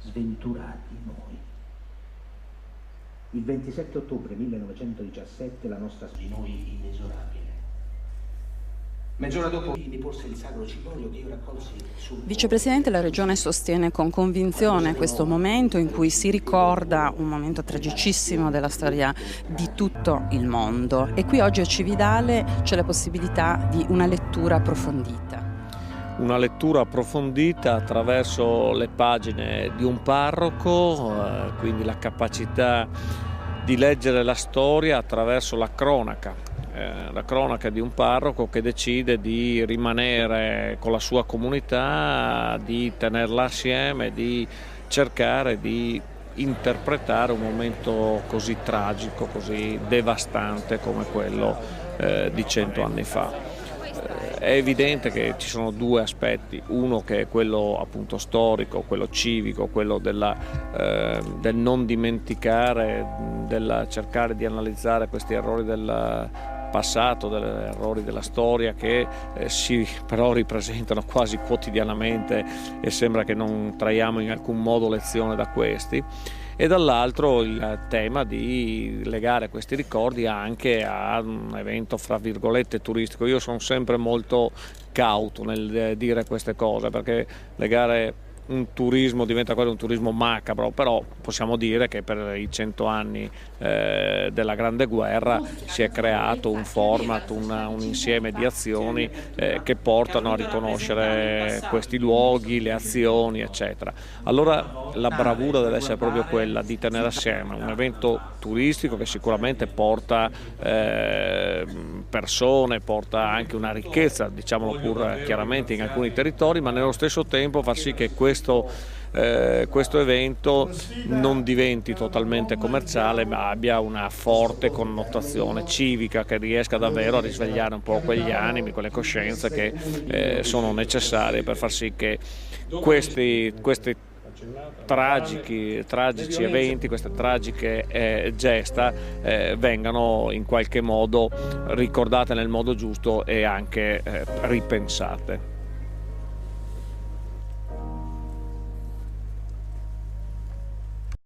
Sventurati noi. Il 27 ottobre 1917 la nostra di noi inesorabile. Mezz'ora dopo mi porse il sacro cipollio che io raccolsi sul... Vicepresidente, la Regione sostiene con convinzione questo momento in cui si ricorda un momento tragicissimo della storia di tutto il mondo, e qui oggi a Cividale c'è la possibilità di una lettura approfondita. Una lettura approfondita attraverso le pagine di un parroco, quindi la capacità di leggere la storia attraverso la cronaca di un parroco che decide di rimanere con la sua comunità, di tenerla assieme, di cercare di interpretare un momento così tragico, così devastante come quello di 100 anni fa. È evidente che ci sono due aspetti, uno che è quello appunto storico, quello civico, quello del non dimenticare, del cercare di analizzare questi errori del passato, degli errori della storia che si però ripresentano quasi quotidianamente e sembra che non traiamo in alcun modo lezione da questi. E dall'altro il tema di legare questi ricordi anche a un evento fra virgolette turistico. Io sono sempre molto cauto nel dire queste cose, perché legare un turismo diventa quasi un turismo macabro, però possiamo dire che per i 100 anni della Grande Guerra si è creato un format, un insieme di azioni che portano a riconoscere questi luoghi, le azioni, eccetera. Allora la bravura deve essere proprio quella di tenere assieme un evento turistico che sicuramente porta persone, porta anche una ricchezza, diciamolo pur chiaramente, in alcuni territori, ma nello stesso tempo far sì che questo evento non diventi totalmente commerciale, ma abbia una forte connotazione civica, che riesca davvero a risvegliare un po' quegli animi, quelle coscienze che sono necessarie per far sì che questi tragici eventi, queste tragiche gesta vengano in qualche modo ricordate nel modo giusto e anche ripensate.